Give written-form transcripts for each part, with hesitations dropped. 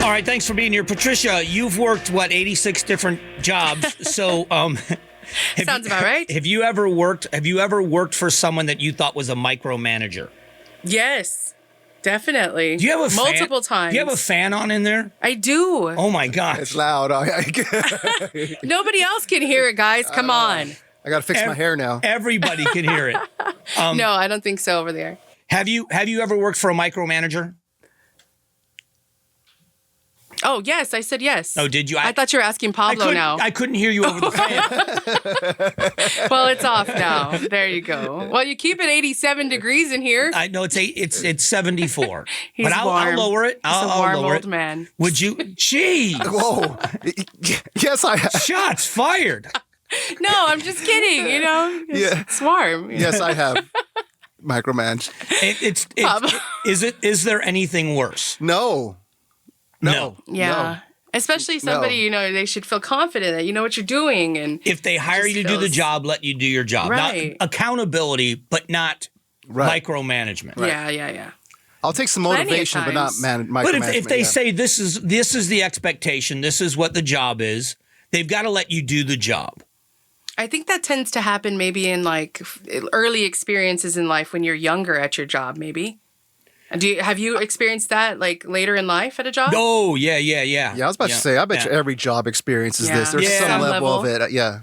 All right, thanks for being here. Patricia, you've worked, 86 different jobs. So, Sounds about right. Have you ever worked for someone that you thought was a micromanager? Yes, definitely. Do you have a multiple times? Do you have a fan on in there? I do. Oh my gosh. It's loud. Nobody else can hear it, guys. Come on. I got to fix my hair now. Everybody can hear it. No, I don't think so over there. Have you ever worked for a micromanager? Oh, yes. I said yes. Oh, did you? I thought you were asking Pablo now. I couldn't hear you over the fan. Well, it's off now. There you go. Well, you keep it 87 degrees in here. I know it's 74. He's but I'll warm. lower it. He's a warm I'll lower old it. man. Would you? Jeez. Whoa. Yes, I have. Shots fired. No, I'm just kidding. You know, it's warm. Yes, I have. Micromanage. Is there anything worse? No. No. Yeah. Especially somebody, they should feel confident that you know what you're doing. And if they hire you to do the job, let you do your job. Right. Not accountability, but not micromanagement. Right. Yeah. I'll take some motivation, but not micromanagement. But if they say this is the expectation, this is what the job is, they've got to let you do the job. I think that tends to happen maybe in like early experiences in life when you're younger at your job, maybe. Have you experienced that like later in life at a job? Oh, yeah. Yeah, I was about to say, I bet you every job experiences this. There's some level of it. Yeah.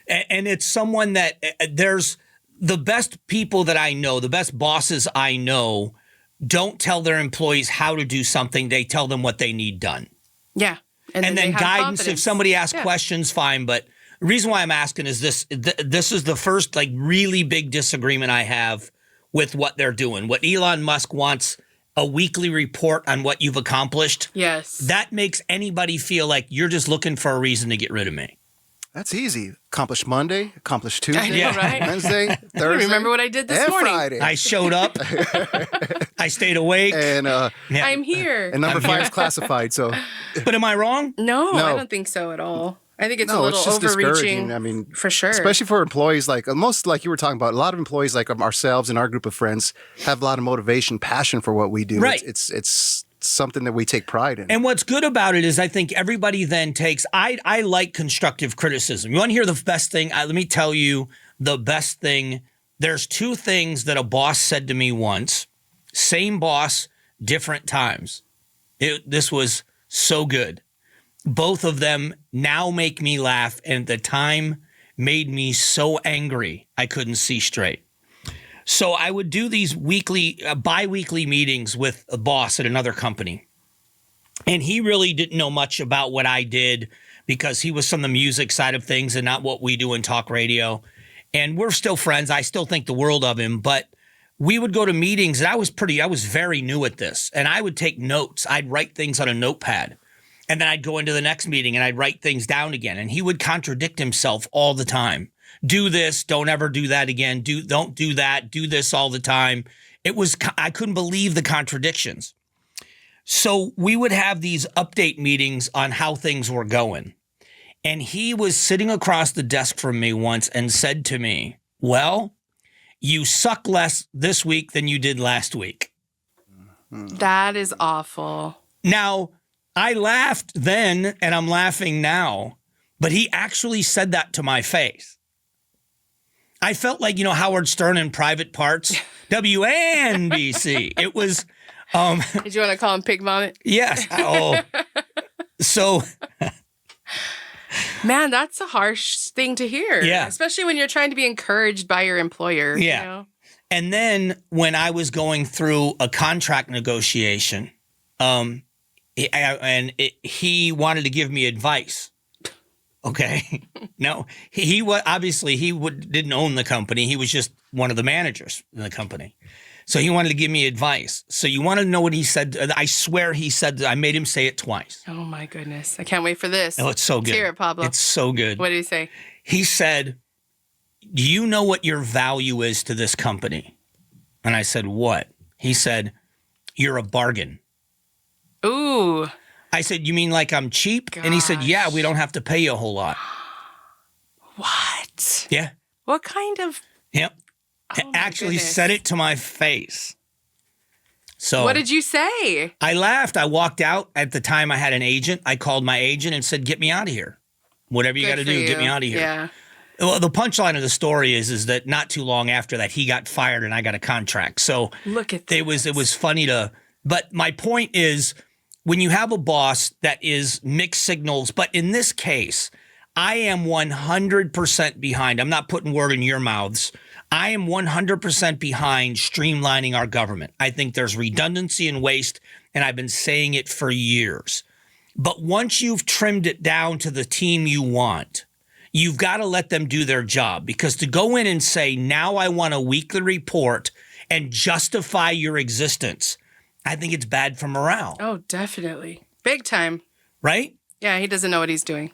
And it's someone that there's the best people that I know, the best bosses I know don't tell their employees how to do something. They tell them what they need done. Yeah. And then guidance, if somebody asks questions, fine. But the reason why I'm asking is this is the first like really big disagreement I have with what they're doing. What Elon Musk wants, a weekly report on what you've accomplished. Yes. That makes anybody feel like you're just looking for a reason to get rid of me. That's easy. Accomplish Monday, accomplish Tuesday, right? Wednesday, Thursday. Remember what I did this and morning. Friday. I showed up. I stayed awake. And I'm here. and number 5 is classified, so. But am I wrong? No, I don't think so at all. I think it's a little it's just overreaching. discouraging. I mean, for sure. Especially for employees like most, like you were talking about, a lot of employees like ourselves and our group of friends have a lot of motivation, passion for what we do. Right. It's something that we take pride in. And what's good about it is I think everybody then takes, I like constructive criticism. You want to hear the best thing? Let me tell you the best thing. There's 2 things that a boss said to me once. Same boss, different times. This was so good. Both of them now make me laugh, and at the time made me so angry I couldn't see straight. So I would do these bi-weekly meetings with a boss at another company. And he really didn't know much about what I did because he was from the music side of things and not what we do in talk radio. And we're still friends. I still think the world of him, but we would go to meetings, and I was very new at this, and I would take notes. I'd write things on a notepad. And then I'd go into the next meeting and I'd write things down again. And he would contradict himself all the time. Do this, don't ever do that again. Don't do that, do this all the time. I couldn't believe the contradictions. So we would have these update meetings on how things were going. And he was sitting across the desk from me once and said to me, well, you suck less this week than you did last week. That is awful. Now, I laughed then, and I'm laughing now, but he actually said that to my face. I felt like, Howard Stern in Private Parts, WNBC. It was... Did you want to call him Pig Vomit? Yes. Oh. So... Man, that's a harsh thing to hear. Yeah. Especially when you're trying to be encouraged by your employer. Yeah. You know? And then when I was going through a contract negotiation... he wanted to give me advice. Okay. No, he didn't own the company. He was just one of the managers in the company. So he wanted to give me advice. So you want to know what he said? I swear he said, I made him say it twice. Oh my goodness. I can't wait for this. Oh, it's so good. Let's hear it, Pablo. It's so good. What did he say? He said, do you know what your value is to this company? And I said, what? He said, you're a bargain. Ooh. I said, you mean like I'm cheap? Gosh. And he said, yeah, we don't have to pay you a whole lot. What? Yeah. What kind of... Yep. Oh Actually goodness. said it to my face. So What did you say? I laughed. I walked out. At the time, I had an agent. I called my agent and said, "Get me out of here. Whatever you got to Good do, for get me you. out of here." Yeah. Well, the punchline of the story is that not too long after that, he got fired and I got a contract. So Look at that. it was funny to. But my point is, when you have a boss that is mixed signals, but in this case, I am 100% behind. I'm not putting word in your mouths. I am 100% behind streamlining our government. I think there's redundancy and waste, and I've been saying it for years. But once you've trimmed it down to the team you want, you've got to let them do their job. Because to go in and say, now I want a weekly report and justify your existence, I think it's bad for morale. Oh, definitely. Big time. Right? Yeah, he doesn't know what he's doing.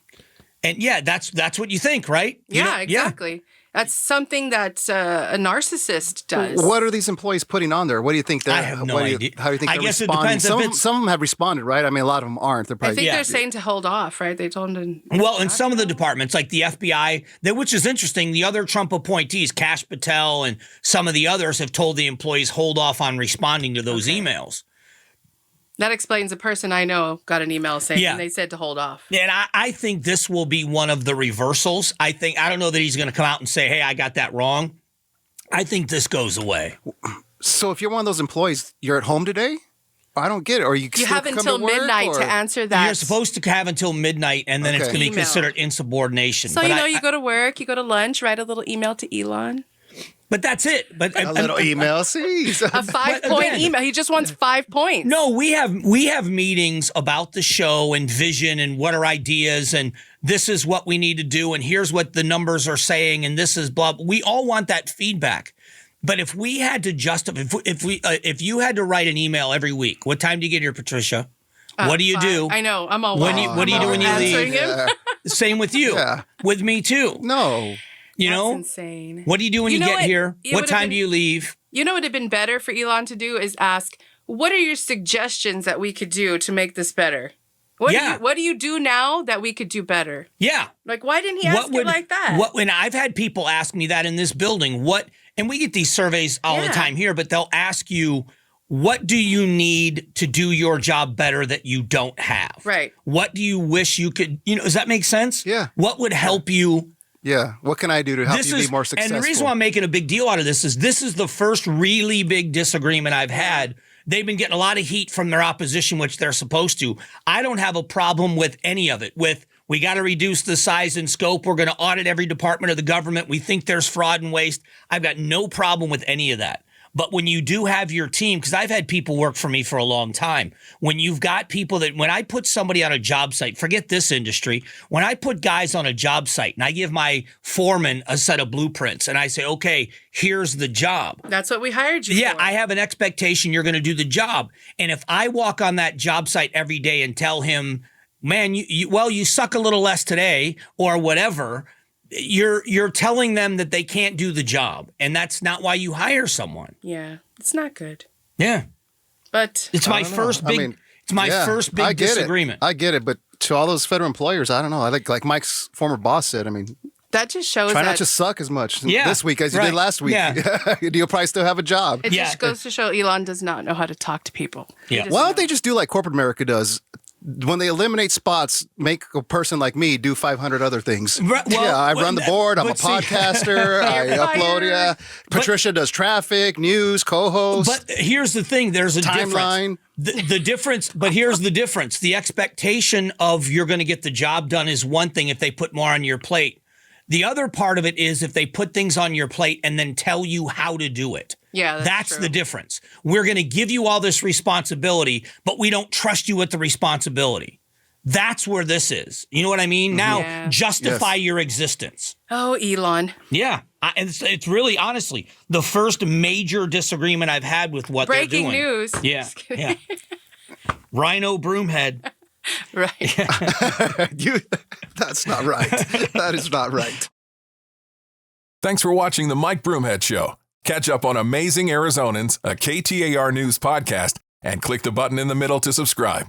And yeah, that's what you think, right? You Yeah, know- exactly. That's something that a narcissist does. What are these employees putting on there? What do you think? I have no idea. How do you think I they're guess it responding? depends if it's- Some of them have responded, right? I mean, a lot of them aren't. They're I probably think Yeah. they're saying to hold off, right? They told him to. Well, in some of the departments, like the FBI, which is interesting, the other Trump appointees, Kash Patel and some of the others, have told the employees hold off on responding to those emails. That explains a person I know got an email saying Yeah. they said to hold off. And I think this will be one of the reversals. I don't know that he's going to come out and say, hey, I got that wrong. I think this goes away. So if you're one of those employees, you're at home today? I don't get it. Or you You still have come until to work, midnight or- to answer that. You're supposed to have until midnight, and then it's Okay. going to be Email. considered insubordination. So, but you go to work, you go to lunch, write a little email to Elon. But that's it. But A little email, see? A 5-point again- email. He just wants 5 points. No, we have meetings about the show and vision and what are ideas and this is what we need to do and here's what the numbers are saying and this is blah. We all want that feedback. But if we had to justify, if you had to write an email every week, what time do you get here, Patricia? What do you 5. do? I know. I'm all What do you do when you answering leave? him. Yeah. Same with you. Yeah. With me too. No. You That's know, insane. what do you do when you, know get what? here? It What would've time been- do you leave? You know what would have been better for Elon to do is ask, what are your suggestions that we could do to make this better? What do you do now that we could do better? Yeah. Like, why didn't he ask it like that? When I've had people ask me that in this building, and we get these surveys all the Yeah. time here, but they'll ask you, what do you need to do your job better that you don't have? Right. What do you wish you could, does that make sense? Yeah. What would help you? Yeah. What can I do to help you be more successful? And the reason why I'm making a big deal out of this is the first really big disagreement I've had. They've been getting a lot of heat from their opposition, which they're supposed to. I don't have a problem with any of it. We got to reduce the size and scope. We're going to audit every department of the government. We think there's fraud and waste. I've got no problem with any of that. But when you do have your team, because I've had people work for me for a long time, when you've got people when I put somebody on a job site, forget this industry, when I put guys on a job site and I give my foreman a set of blueprints and I say, okay, here's the job. That's what we hired you Yeah, for. I have an expectation you're going to do the job. And if I walk on that job site every day and tell him, man, you suck a little less today or whatever, you're telling them that they can't do the job. And that's not why you hire someone. Yeah, it's not good. Yeah. But It's my I don't know. first I big mean, it's my yeah, first I big get disagreement. I get it, but to all those federal employers, I don't know. I like Mike's former boss said, I mean, that just shows try that not to suck as much Yeah, this week as you right. did last week. Yeah. You'll probably still have a job. it Yeah. just goes to show Elon does not know how to talk to people. He Yeah. doesn't Why know. don't they just do like corporate America does? When they eliminate spots, make a person like me do 500 other things. Right, well, yeah, I run the board. I'm a but see- podcaster. I You're upload. fired. Yeah, Patricia does traffic, news, co-host. But here's the thing, there's a Timeline. difference. The difference, but here's the difference. The expectation of you're going to get the job done is one thing if they put more on your plate. The other part of it is if they put things on your plate and then tell you how to do it. Yeah, that's That's true. the difference. We're going to give you all this responsibility, but we don't trust you with the responsibility. That's where this is. You know what I mean? Now, Yeah. justify your existence. Oh, Elon. Yeah. And it's really, honestly, the first major disagreement I've had with what they're Breaking doing. news. Yeah. Just kidding. Yeah. Rhino Broomhead. Right. That's not right. That is not right. Thanks for watching the Mike Broomhead Show. Catch up on Amazing Arizonans, a KTAR News podcast, and click the button in the middle to subscribe.